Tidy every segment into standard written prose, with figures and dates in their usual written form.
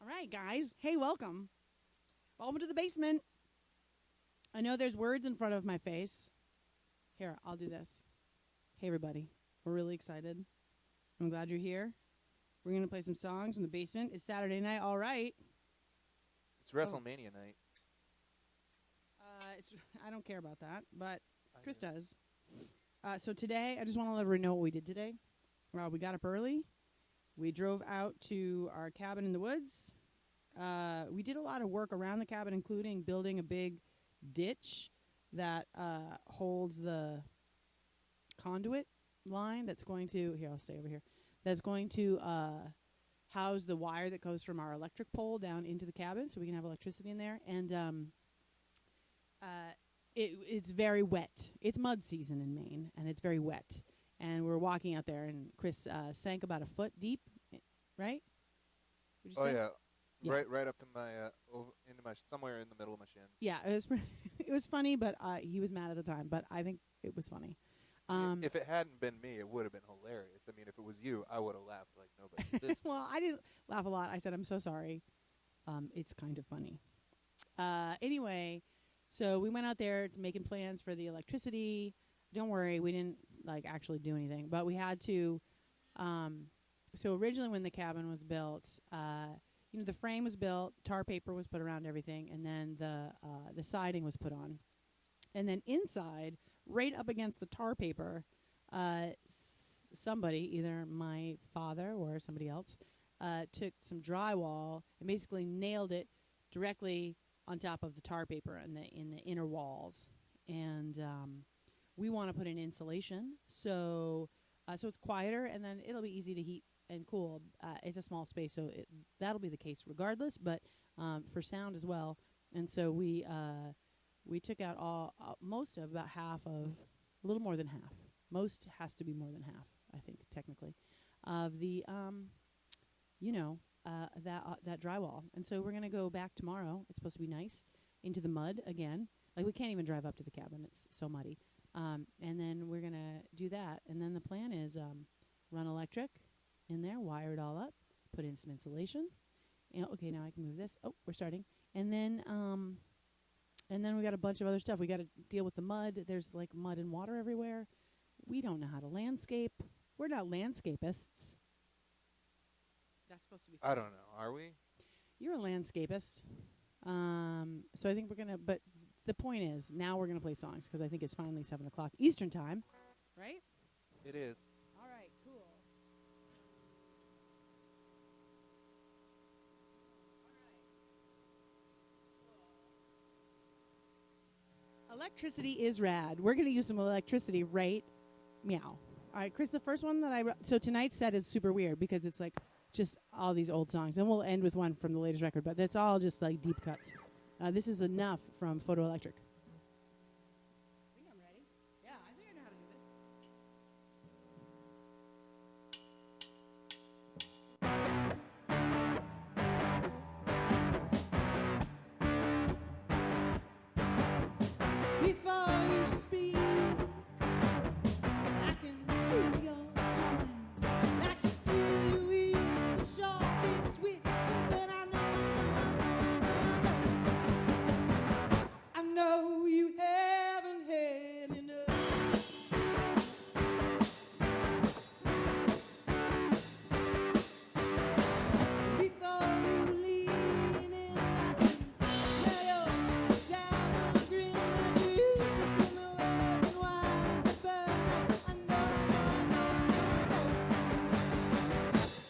All right, guys. Hey, welcome. Welcome to the basement. I know there's words in front of my face. Here, I'll do this. Hey, everybody. We're really excited. I'm glad you're here. We're going to play some songs in the basement. It's Saturday night. All right. It's WrestleMania night. I don't care about that, but Chris do. does. So today, I just want to let everyone know what we did today. Well, we got up early. We drove out to our cabin in the woods. We did a lot of work around the cabin, including building a big ditch that holds the conduit line that's going to... Here, I'll stay over here. That's going to house the wire that goes from our electric pole down into the cabin so we can have electricity in there. And it's very wet. It's mud season in Maine, and it's very wet. And we're walking out there, and Chris sank about a foot deep, right? Oh, say? yeah. Yeah. Right up to my, into my, somewhere in the middle of my shins. Yeah, it was it was funny, but he was mad at the time. But I think it was funny. If it hadn't been me, it would have been hilarious. I mean, if it was you, I would have laughed like nobody's business. Well, I didn't laugh a lot. I said, I'm so sorry. It's kind of funny. Anyway, so we went out there making plans for the electricity. Don't worry, we didn't actually do anything, but we had to. So originally, when the cabin was built, the frame was built, tar paper was put around everything, and then the siding was put on, and then inside, right up against the tar paper, somebody, either my father or somebody else, took some drywall and basically nailed it directly on top of the tar paper in the inner walls, and we want to put in insulation, so it's quieter, and then it'll be easy to heat and cool. It's a small space, so that'll be the case regardless, but for sound as well. And so we took out most of about half of, a little more than half. Most has to be more than half, I think, technically, of the, that drywall. And so we're going to go back tomorrow. It's supposed to be nice, into the mud again. We can't even drive up to the cabin. It's so muddy. And then we're going to do that. And then the plan is run electric in there, wire it all up, put in some insulation. Okay, now I can move this. Oh, we're starting. And then we got a bunch of other stuff. We got to deal with the mud. There's mud and water everywhere. We don't know how to landscape. We're not landscapists. That's supposed to be fun. I don't know. Are we? You're a landscapist. So I think we're going to, but the point is, now we're going to play songs because I think it's finally 7 o'clock Eastern time, right? It is. All right, cool. Electricity is rad. We're going to use some electricity, right? Meow. All right, Chris, the first one that I wrote. So tonight's set is super weird because it's just all these old songs. And we'll end with one from the latest record, but that's all just deep cuts. This is enough from Photoelectric. I think I'm ready. Yeah, I think I know how to do this. Before you speak, I can feel your point, like to steal you in the sharpest wit, but I know you haven't had enough. Before you lean in, I can smell your sour grin that you used to spend the working while the burn.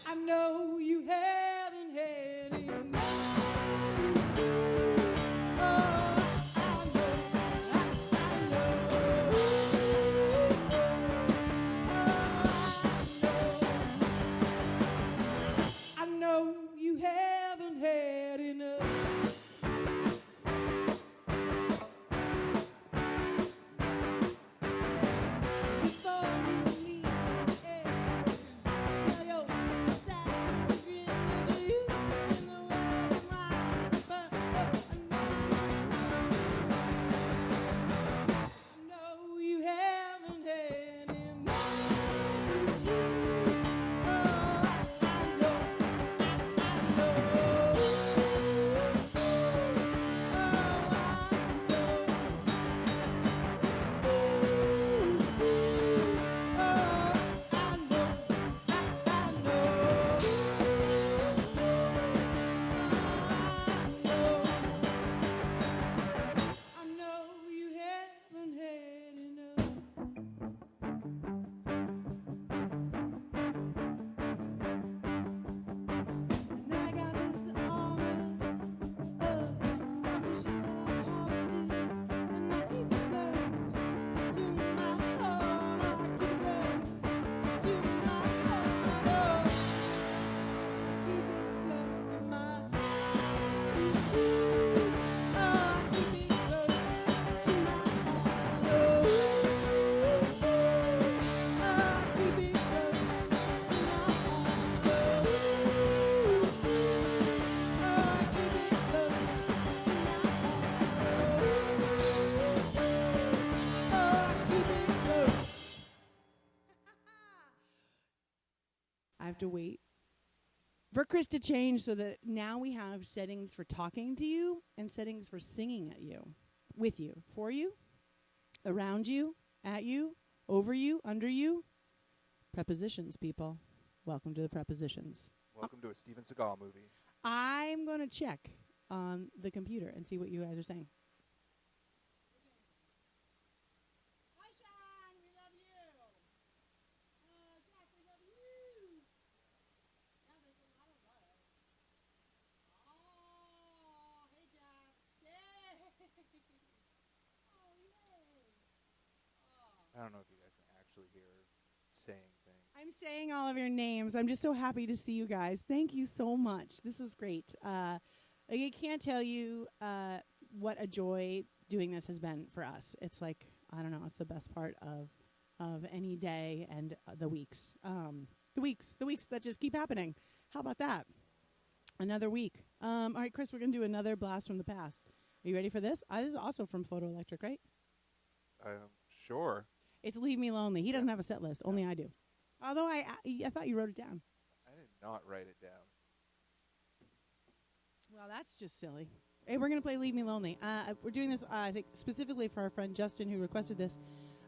I know you haven't had enough. I know you haven't had enough. Before you leave, smell your sour grin that you used to spend the world. for Chris to change so that now we have settings for talking to you and settings for singing at you, with you, for you, around you, at you, over you, under you. Prepositions, people. Welcome to the prepositions. Welcome to a Steven Seagal movie. I'm going to check on the computer and see what you guys are saying. Hi, Sean. We love you. Jack, we love you. Yeah, there's a lot of love. Oh, hey, Jack. Yay. Oh, yay. I don't know if you guys can actually hear her saying things. I'm saying all of your names. I'm just so happy to see you guys. Thank you so much. This is great. I can't tell you what a joy doing this has been for us. It's like, I don't know, it's the best part of any day and the weeks. The weeks that just keep happening. How about that? Another week. All right, Chris, we're going to do another blast from the past. Are you ready for this? This is also from Photo Electric, right? Sure. It's Leave Me Lonely. He doesn't have a set list. Only I do. Although I thought you wrote it down. I did not write it down. Well, that's just silly. Hey, we're going to play Leave Me Lonely. We're doing this, I think, specifically for our friend Justin, who requested this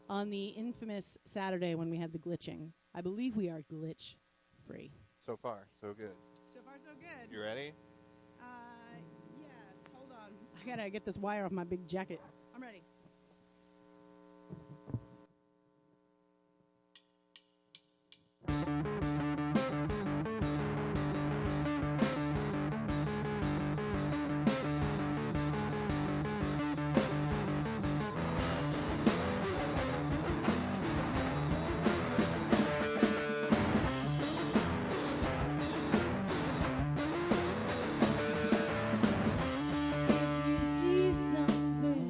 on the infamous Saturday when we had the glitching. I believe we are glitch-free. So far, so good. So far, so good. You ready? Yes. Hold on. I got to get this wire off my big jacket. I'm ready. If you see something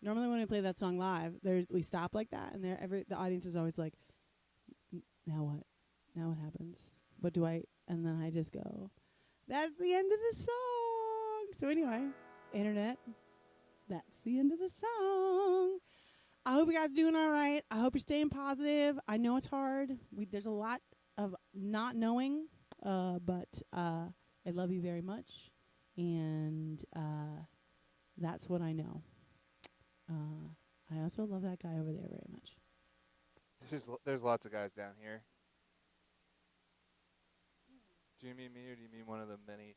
Normally when we play that song live, we stop like that, and the audience is always like, now what? Now what happens? What do I? And then I just go, that's the end of the song. So anyway, internet, that's the end of the song. I hope you guys are doing all right. I hope you're staying positive. I know it's hard. There's a lot of not knowing, but I love you very much, and that's what I know. I also love that guy over there very much. There's lots of guys down here. Do you mean me, or do you mean one of the many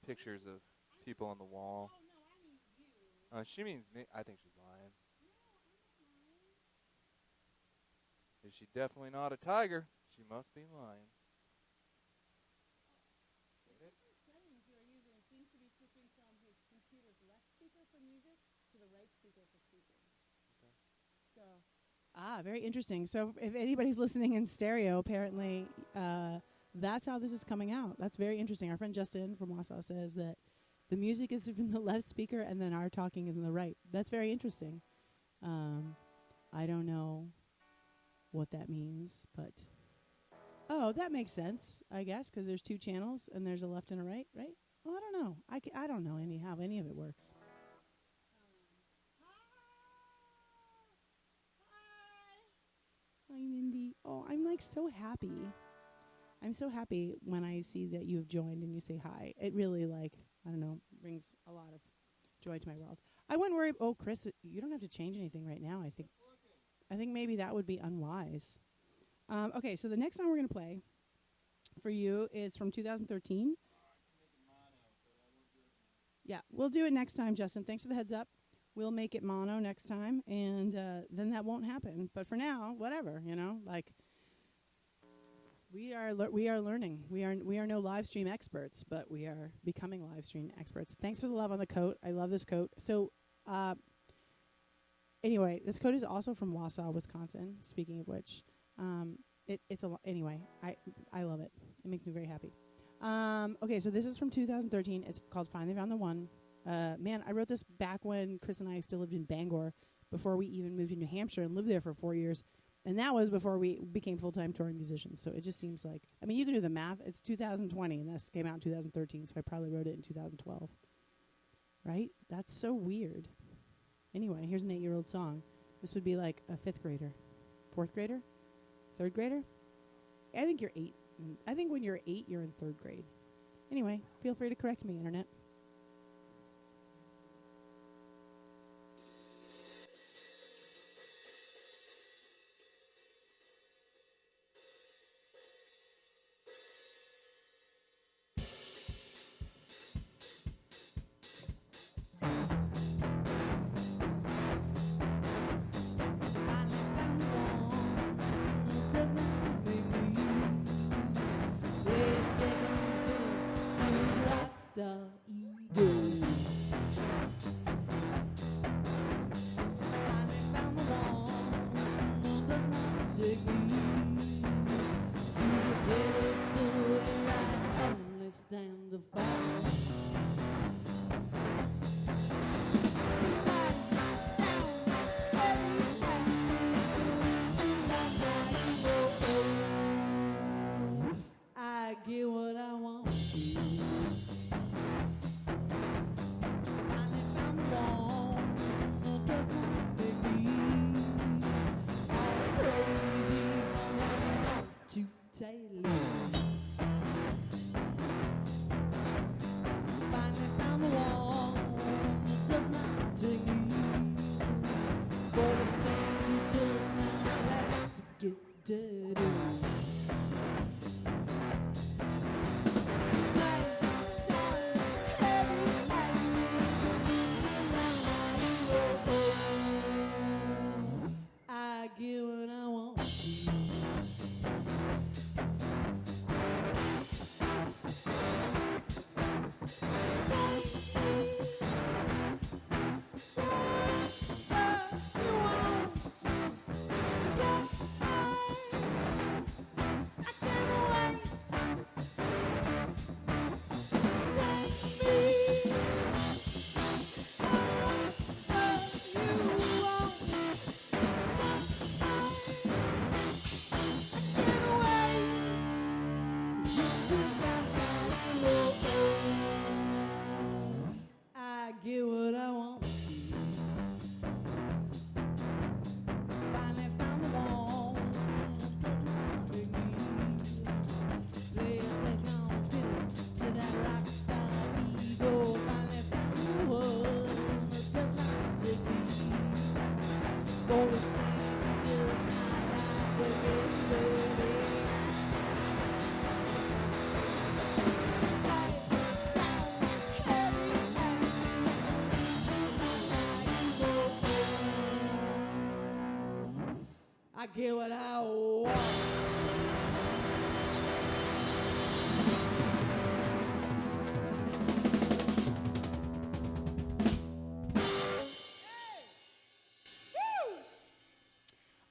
pictures of people on the wall? Oh, no, I mean you. She means me. I think she's lying. No, I'm not lying. Is she definitely not a tiger? She must be lying. The different settings you are using seems to be switching from his computer's left speaker for music to the right speaker for speaking. Okay. So, very interesting. So if anybody's listening in stereo, apparently that's how this is coming out. That's very interesting. Our friend Justin from Wausau says that the music is in the left speaker and then our talking is in the right. That's very interesting. I don't know what that means, but that makes sense, I guess, because there's two channels and there's a left and a right, right? Well, I don't know. I don't know how any of it works. Hi, Mindy. Oh, I'm like so happy. I'm so happy when I see that you have joined and you say hi. It really, like, I don't know, brings a lot of joy to my world. I wouldn't worry. Oh, Chris, you don't have to change anything right now. I think maybe that would be unwise. Okay, so the next song we're going to play for you is from 2013. Yeah, we'll do it next time, Justin. Thanks for the heads up. We'll make it mono next time, and then that won't happen. But for now, whatever, like we are learning. We are no live stream experts, but we are becoming live stream experts. Thanks for the love on the coat. I love this coat. So, anyway, this coat is also from Wausau, Wisconsin. Speaking of which, it's anyway. I love it. It makes me very happy. Okay, so this is from 2013. It's called Finally Found the One. Man, I wrote this back when Chris and I still lived in Bangor, before we even moved to New Hampshire and lived there for 4 years. And that was before we became full-time touring musicians. So it just seems like, I mean, you can do the math. It's 2020, and this came out in 2013, so I probably wrote it in 2012. Right? That's so weird. Anyway, here's an 8-year-old song. This would be like a 5th grader. 4th grader? 3rd grader? I think you're 8. I think when you're 8, you're in 3rd grade. Anyway, feel free to correct me, Internet. get what I want.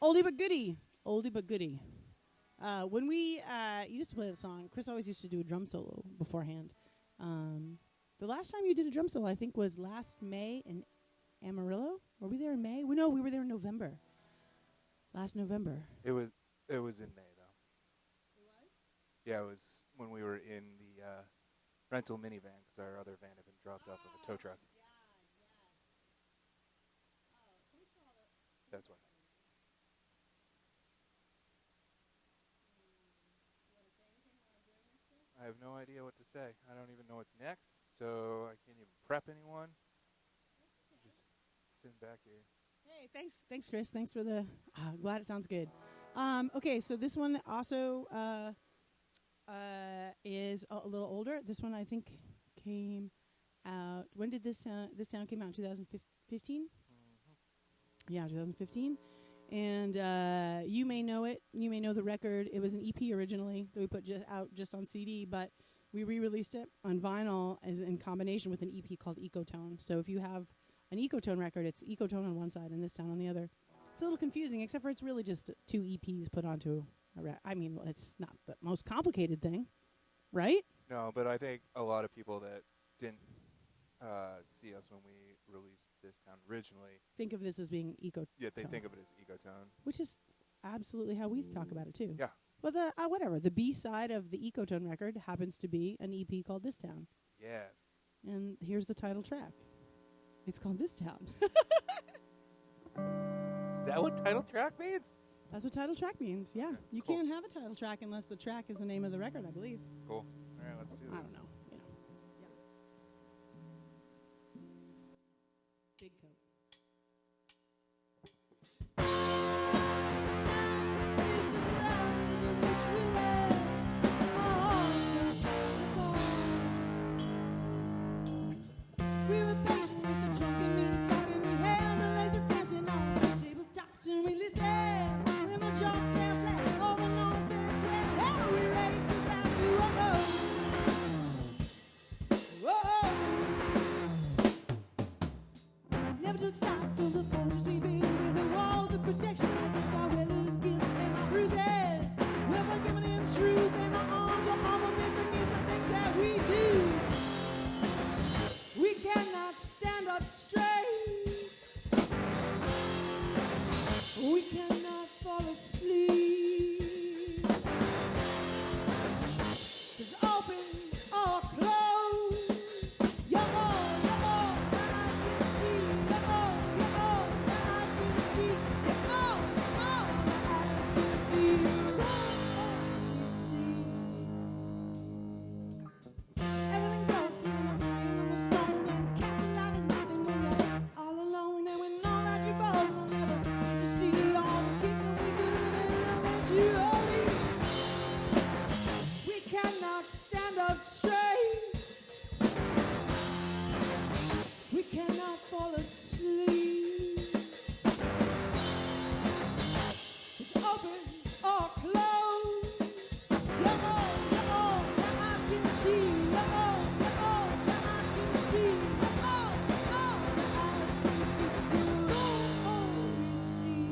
Oldie but goodie. Oldie but goodie. When we used to play that song, Chris always used to do a drum solo beforehand. The last time you did a drum solo, I think, was last May in Amarillo. Were we there in May? No, we were there in November. Last November. It was in May though. It was? Yeah, it was when we were in the rental minivan because our other van had been dropped off of a tow truck. That's why. I have no idea what to say. I don't even know what's next, so I can't even prep anyone. Just sitting back here. Hey, thanks, Chris. Thanks for the. Glad it sounds good. Okay, so this one also is a little older. This one I think came out. When did this town came out? In 2015. Yeah, 2015. And you may know it. You may know the record. It was an EP originally that we put out just on CD, but we re-released it on vinyl as in combination with an EP called Ecotone. So if you have an Ecotone record, it's Ecotone on one side and This Town on the other. It's a little confusing, except for it's really just 2 EPs put onto I mean, it's not the most complicated thing, right? No, but I think a lot of people that didn't see us when we released This Town originally Think of this as being Ecotone. Yeah, they think of it as Ecotone. Which is absolutely how we talk about it, too. Yeah. Well, whatever. The B-side of the Ecotone record happens to be an EP called This Town. Yes. And here's the title track. It's called This Town. Is that what title track means? That's what title track means, yeah. You Cool. can't have a title track unless the track is the name of the record, I believe. Cool. All right, let's do this. I don't know. Yeah. Big coat. We were patient with the drunken meat talking. We held the laser dancing on the tabletops and we listened. When my jocks fell flat, all the nonsense went. How we raised the glass to whoa. Never took stock of the fortress we built with the walls of protection against our well-earned guilt and my bruises. We're forgiven in truth and my arms are armaments against the things that we do. We cannot stand up straight. We cannot fall asleep. Just open or close. You're all that eyes can see. You're all that eyes can see. You're all that eyes can see. You're all we see. Everything broken and I'm lying on the stone and casting life is nothing when you're all alone and we know that you both will never get to see all the people we could have eventually. We cannot stand up straight. We cannot fall asleep. It's open or closed. You're all that eyes can see. You're all that eyes can see. You're all that eyes can see. You're all we see.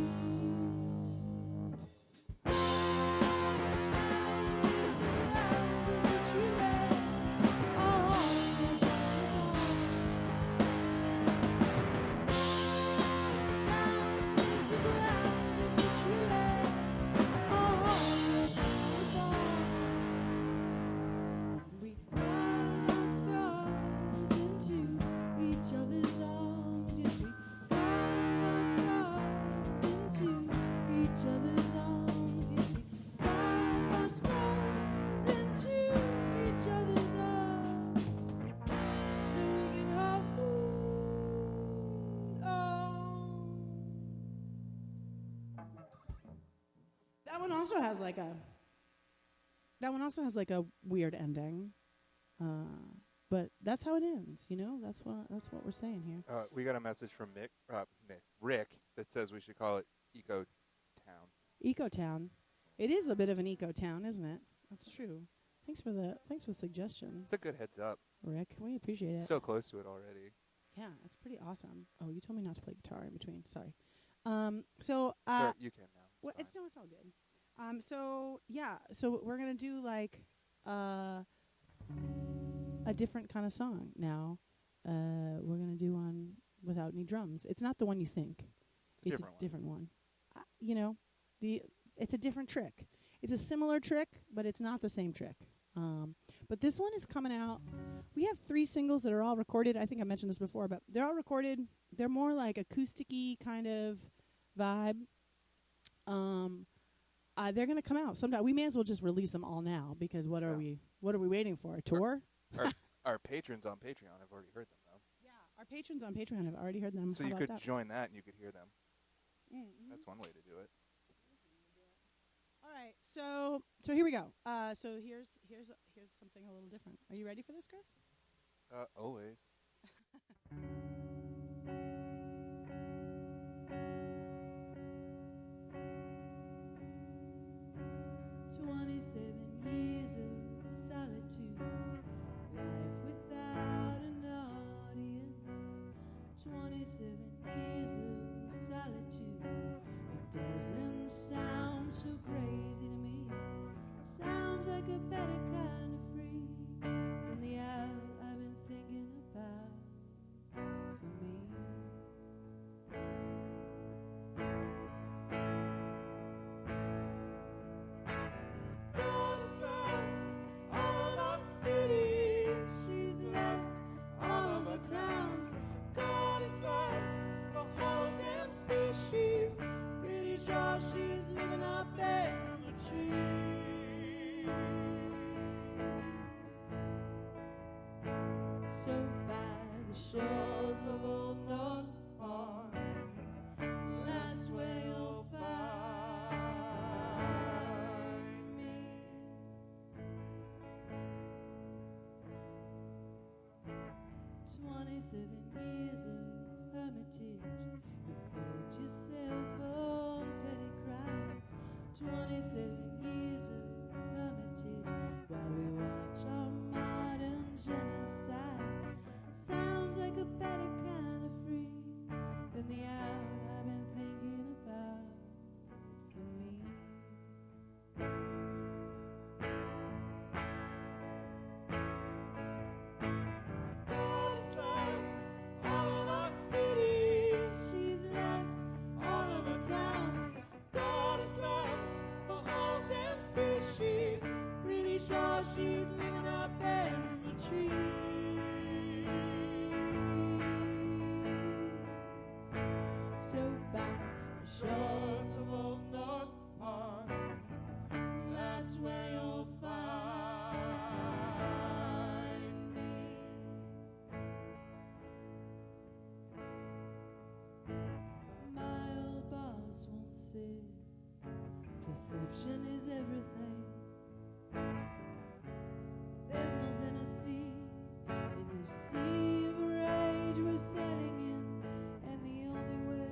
We carve our scars into each other's arms. Yes, we carve our scars into each other's arms. Yes, we carve our scars into each other's arms. So we can hold on. That one also has like a. That one also has like a weird ending, but that's how it ends. You know, that's what we're saying here. We got a message from Rick that says we should call it Eco Town. Eco-town. It is a bit of an eco-town, isn't it? That's true. Thanks for the suggestion, It's a good heads up. Rick. We appreciate it. So close to it already. Yeah, it's pretty awesome. Oh, you told me not to play guitar in between. Sorry. Sure, you can now. Well, It's fine. it's all good. So we're gonna do like a different kind of song now. We're gonna do one without any drums. It's not the one you think. It's a different one. It's a different trick. It's a similar trick, but it's not the same trick. But this one is coming out. We have 3 singles that are all recorded. I think I mentioned this before, but they're all recorded. They're more like acoustic-y kind of vibe. They're gonna come out sometime. We may as well just release them all now because what are we waiting for? A tour? Our patrons on Patreon have already heard them, though. Yeah, our patrons on Patreon have already heard them. So How you about could that? join that and you could hear them. Mm-hmm. That's one way to do it. All right, so here we go. So here's something a little different. Are you ready for this, Chris? Always. 27 years of solitude, life without an audience. 27 years of solitude. It doesn't sound so crazy to me. Sounds like a better kind of free than the out I've been thinking about for me. God has left all of our cities. She's left all of our towns. God has left the whole damn species. Pretty sure she's living up in the trees. So by the shores of old North Pond, that's where you'll find me. 27 years of hermitage, you fed yourself on petty crimes. 27 years of hermitage, while we watch our modern genocide. Sounds like a better kind of free than the out I've been thinking about for me. God has left all of our cities. She's left all of our towns. God has left the whole damn species. Pretty sure she's living up in the trees. So by the shores of old North Pond, that's where you'll find me. My old boss won't sit. Perception is everything. There's nothing to see in this sea of rage we're sailing in, and the only way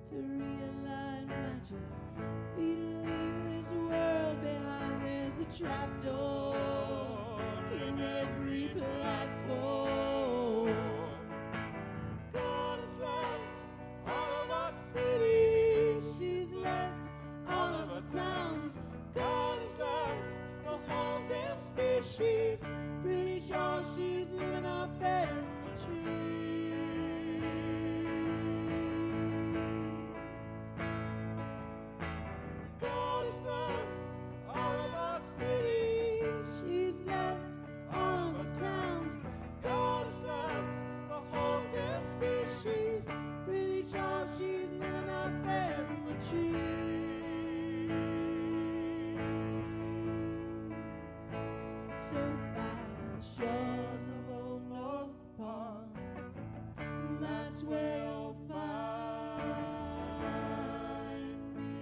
to realign matches be to leave this world behind. There's a trapdoor in every platform. God has left all of our cities. She's left all of our towns. God has left the whole damn species. Pretty sure she's living up in the trees. God has left all of our cities. She's left all of our towns. God has left the whole damn species. Pretty sure she's living up in the trees. So by the shores of old North Pond, that's where you'll find me.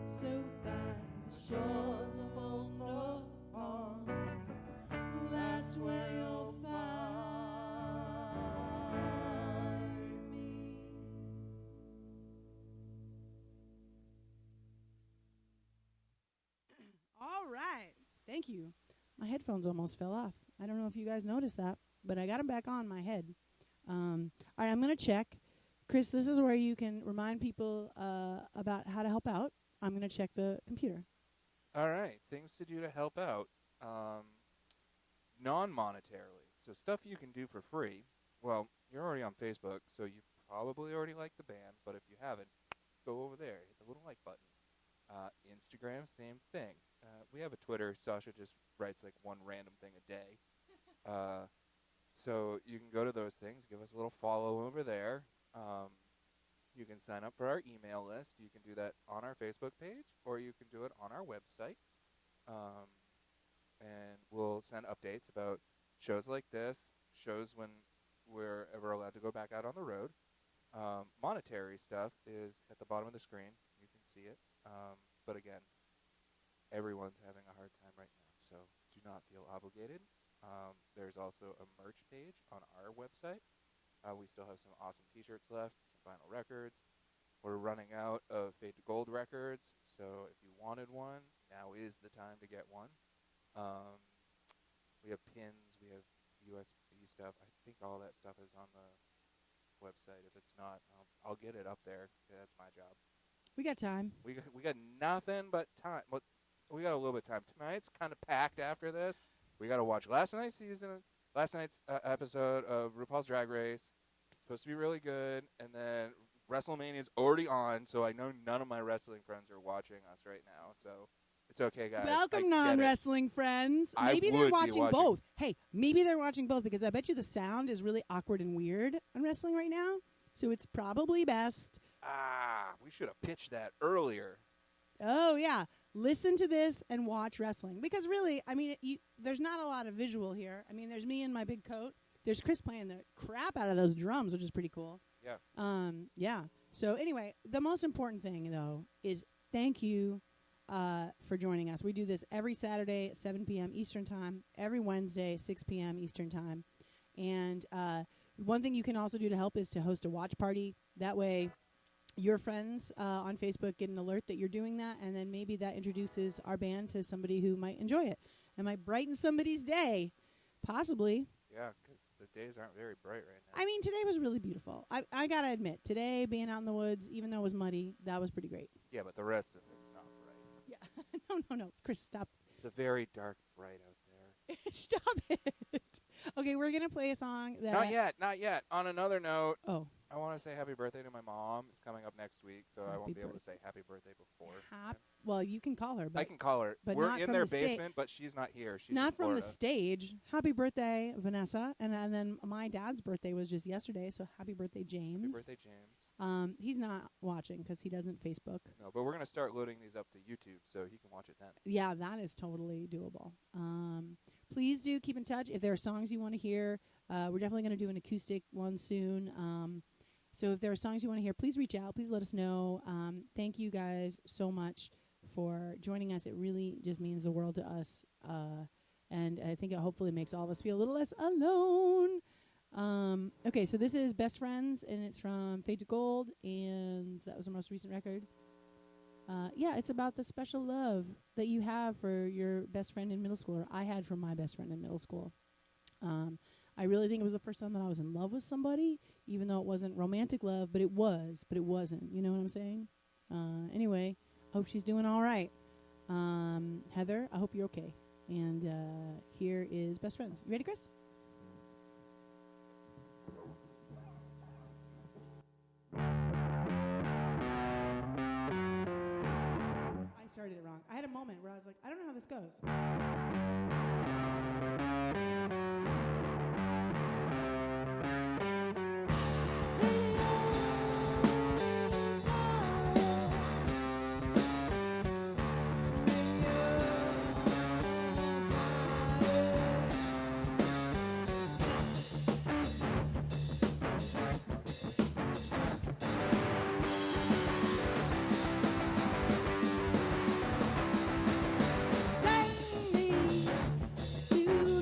So by the shores of old North Pond, that's where you'll find me. 27 All right. Thank you. My headphones almost fell off. I don't know if you guys noticed that, but I got them back on my head. All right, I'm going to check. Chris, this is where you can remind people about how to help out. I'm going to check the computer. All right, things to do to help out. Non-monetarily. So stuff you can do for free. Well, you're already on Facebook, so you probably already like the band, but if you haven't, go over there, hit the little like button. Instagram, same thing. We have a Twitter. Sasha just writes like one random thing a day. So you can go to those things, give us a little follow over there. You can sign up for our email list. You can do that on our Facebook page, or you can do it on our website. And we'll send updates about shows like this, shows when we're ever allowed to go back out on the road. Monetary stuff is at the bottom of the screen. You can see it. But again, everyone's having a hard time right now, so do not feel obligated. There's also a merch page on our website. We still have some awesome T-shirts left, some vinyl records. We're running out of Fade to Gold records, so if you wanted one, now is the time to get one. We have pins, we have USB stuff. I think all that stuff is on the website. If it's not, I'll get it up there. That's my job. We got time. We got nothing but time. Well, we got a little bit of time. Tonight's kind of packed after this. We got to watch last night's episode of RuPaul's Drag Race. It's supposed to be really good. And then WrestleMania is already on, so I know none of my wrestling friends are watching us right now. So it's okay, guys. Welcome, non-wrestling friends. I Maybe would they're be watching watching. both. Hey, maybe they're watching both because I bet you the sound is really awkward and weird on wrestling right now. So it's probably best. We should have pitched that earlier. Oh, yeah. Listen to this and watch wrestling. Because really, I mean, there's not a lot of visual here. I mean, there's me in my big coat. There's Chris playing the crap out of those drums, which is pretty cool. Yeah. Yeah. So anyway, the most important thing, though, is thank you for joining us. We do this every Saturday at 7 p.m. Eastern Time, every Wednesday, 6 p.m. Eastern Time. And one thing you can also do to help is to host a watch party. That way your friends on Facebook get an alert that you're doing that, and then maybe that introduces our band to somebody who might enjoy it. It might brighten somebody's day, possibly. Yeah, because the days aren't very bright right now. I mean, today was really beautiful. I got to admit, today, being out in the woods, even though it was muddy, that was pretty great. Yeah, but the rest of it's not bright. Yeah. No. Chris, stop. It's a very dark bright out there. Stop it. Okay, we're going to play a song that... Not yet. On another note, Oh. I want to say happy birthday to my mom. It's coming up next week, so I Happy won't be able to say happy birthday before. Well, you can call her, but I can call her. but We're not in from their the sta- basement, but she's not here. She's not in from the Florida. stage. Happy birthday, Vanessa. And then my dad's birthday was just yesterday, so happy birthday, James. Happy birthday, James. He's not watching because he doesn't Facebook. No, but we're going to start loading these up to YouTube, so he can watch it then. Yeah, that is totally doable. Please do keep in touch. If there are songs you want to hear, we're definitely going to do an acoustic one soon. So if there are songs you want to hear, please reach out. Please let us know. Thank you guys so much for joining us. It really just means the world to us. And I think it hopefully makes all of us feel a little less alone. Okay, so this is Best Friends, and it's from Fade to Gold, and that was our most recent record. Yeah, it's about the special love that you have for your best friend in middle school, or I had from my best friend in middle school. I really think it was the first time that I was in love with somebody, even though it wasn't romantic love, but it wasn't. You know what I'm saying? Anyway, hope she's doing all right. Heather, I hope you're okay. And here is Best Friends. You ready, Chris? I started it wrong. I had a moment where I was like, I don't know how this goes. Take me to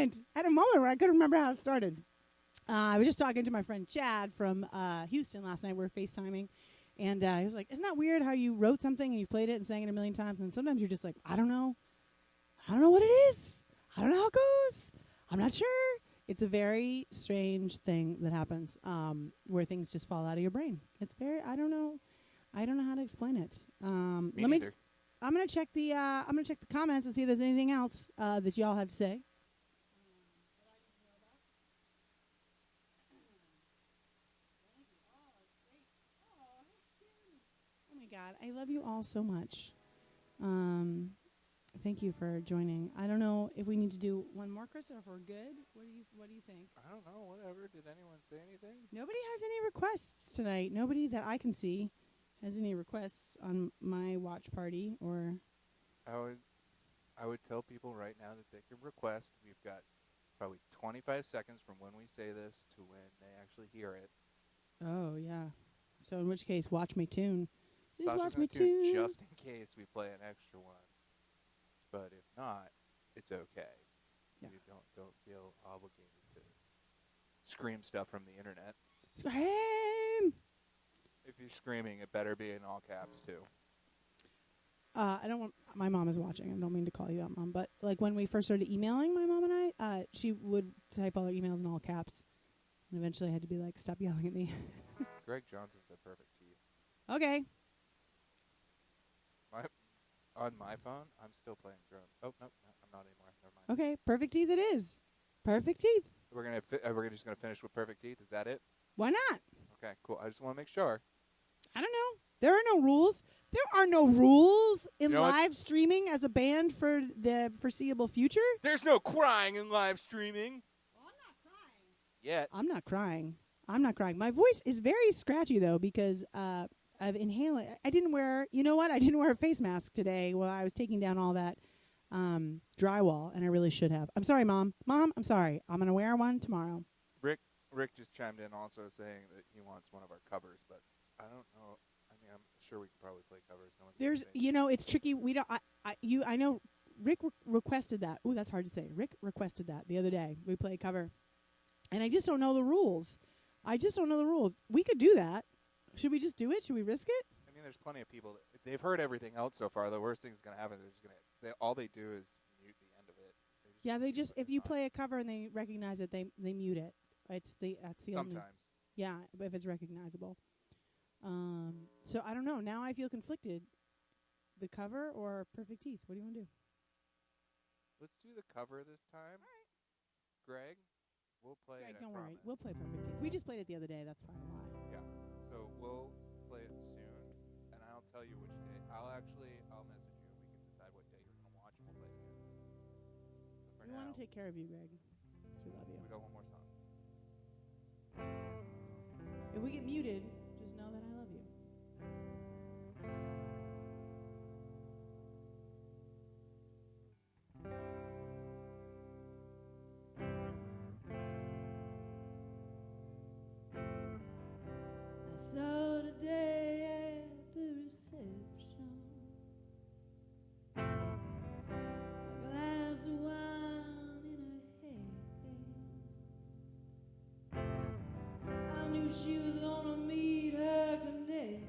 I had a moment where I couldn't remember how it started. I was just talking to my friend Chad from Houston last night. We were FaceTiming. And he was like, isn't that weird how you wrote something and you played it and sang it a million times? And sometimes you're just like, I don't know. I don't know what it is. I don't know how it goes. I'm not sure. It's a very strange thing that happens where things just fall out of your brain. It's very, I don't know how to explain it. Me Let me. neither. I'm gonna check the comments and see if there's anything else that y'all have to say. Oh my God, I love you all so much. Thank you for joining. I don't know if we need to do one more, Chris, or if we're good. What do you think? I don't know. Whatever. Did anyone say anything? Nobody has any requests tonight. Nobody that I can see has any requests on my watch party or. I would tell people right now that they can request. We've got probably 25 seconds from when we say this to when they actually hear it. Oh yeah. So in which case, watch me tune. Just Sasha's watch gonna me tune tune. just in case we play an extra one. But if not, it's okay. Yeah. You don't feel obligated to scream stuff from the internet. Scream! If you're screaming, it better be in all caps too. I don't want. My mom is watching. I don't mean to call you out, Mom, but like when we first started emailing, my mom and I, she would type all her emails in all caps, and eventually I had to be like, "Stop yelling at me." Greg Johnson said perfect teeth. Okay. On my phone, I'm still playing drums. Oh no, I'm not anymore. Never mind. Okay. Perfect teeth. It is. Perfect teeth. We're just gonna finish with perfect teeth. Is that it? Why not? Okay, cool. I just want to make sure. I don't know. There are no rules. There are no rules in You know what? live streaming as a band for the foreseeable future. There's no crying in live streaming. Well, I'm not crying. Yet. I'm not crying. I'm not crying. My voice is very scratchy though because I've inhaled. I didn't wear. You know what? I didn't wear a face mask today while I was taking down all that drywall, and I really should have. I'm sorry, Mom. Mom, I'm sorry. I'm gonna wear one tomorrow. Rick just chimed in also saying that he wants one of our covers, but I don't know. I mean, I'm sure we could probably play covers. No one's gonna There's, say you know, it's tricky. We don't. I know. Rick requested that. Ooh, that's hard to say. Rick requested that the other day. We play a cover, and I just don't know the rules. We could do that. Should we just do it? Should we risk it? I mean, there's plenty of people they've heard everything else so far. The worst thing that's gonna happen is all they do is mute the end of it. Yeah, they just put if it you on. play a cover and they recognize it, they mute it. That's the only. Sometimes. Yeah, if it's recognizable. So I don't know. Now I feel conflicted. The cover or Perfect Teeth? What do you want to do? Let's do the cover this time. All right. Greg, we'll play Greg, it. I don't worry. promise. We'll play Perfect Teeth. We just played it the other day. That's probably why. Yeah. So we'll play it soon, and I'll tell you which day. I'll message you, and we can decide what day you're gonna watch, and we'll play it together. So for We now, want to take care of you, Greg. 'Cause we love you. we got one more song. If we get muted, just know that I love you. I saw today at the reception a glass of wine in her hand. I knew she was gonna meet her connection,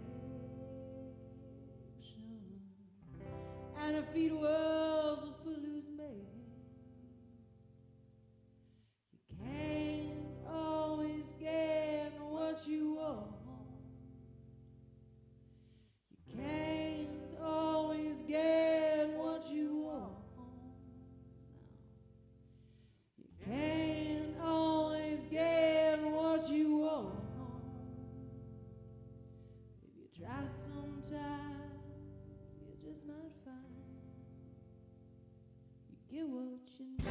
and her feet was a footloose man. You can't always get what you want. You can't always get what you want. You can't always get what you want. If you try sometime, you just might find you get what you need.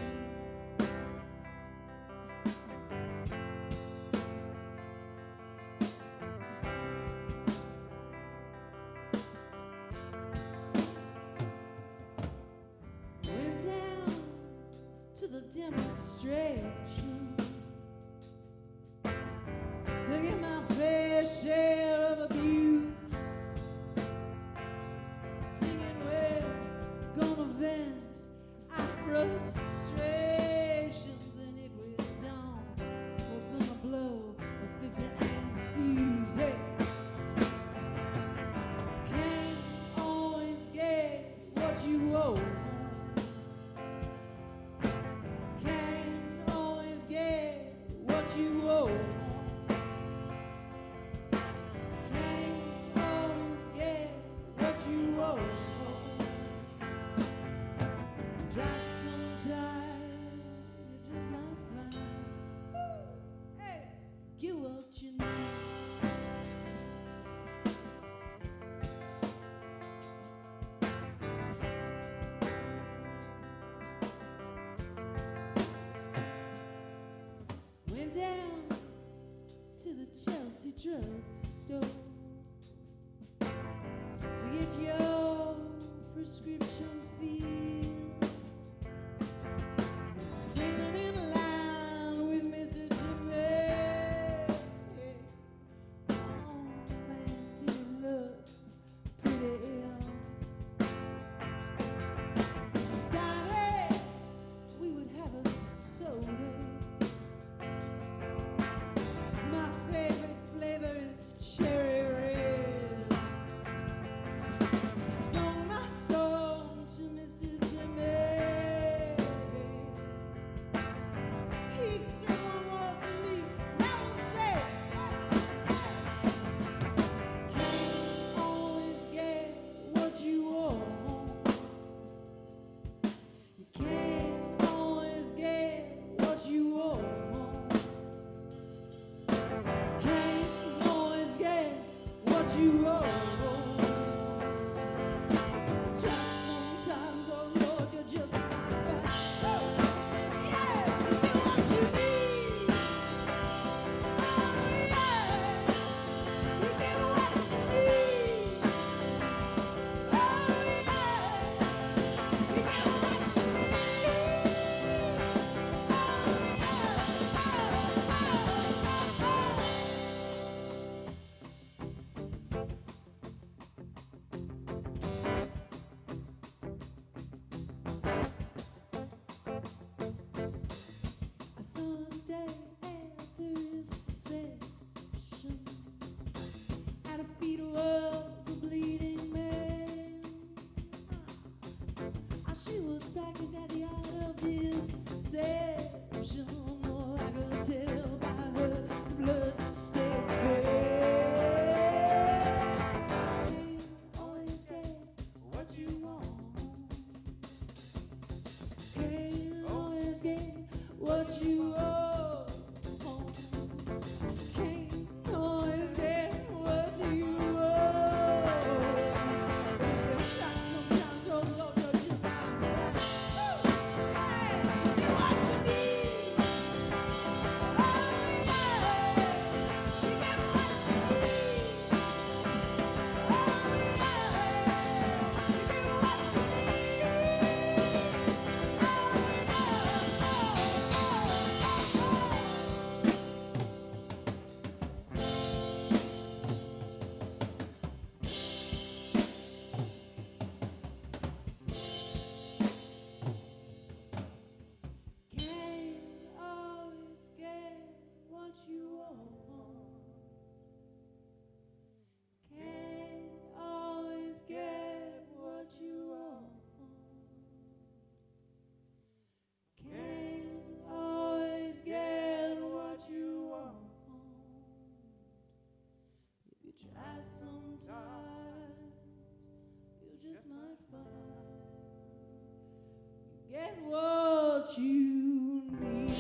Went down to the demonstration to get my fair share of abuse. Singing, we're gonna vent our frustration. drugstore to get your prescription filled. Standing in line with Mr. Jimmy. Oh man, did he look pretty ill. Decided we would have a soda. My favorite flavor is cherry red. Sung my song to Mr. Jimmy. He said one word to me. Now said, can't always get what you want. You can't always get what you want. Can't always get what you want. Just sometimes, oh Lord, you're just not fine. Oh, yeah, you get what you need. Oh, yeah, you get what you need. Oh, yeah, you get what you need. A Sunday after reception, at her feet was a bleeding man. She was practiced at the art of deception. Oh, I could tell by her blood-stained hair. Can't always get what you want. Can't always get what you want. Can't always get what you want. You try sometimes, oh Lord, you're just not fine. Hey, you get what you need. Oh yeah, you get what you need. Oh yeah, you get what you can't always get what you want. Can't always get what you want. Can't always get what you want. If you try sometimes, you just might find you get what you need.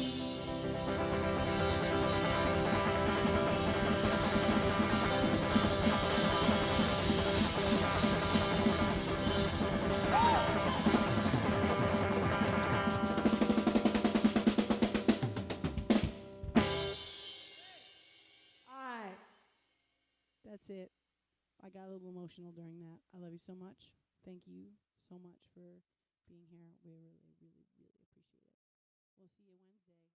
All right. That's it. I got a little emotional during that. I love you so much. Thank you so much for being here. We really, really, really appreciate it. We'll see you Wednesday.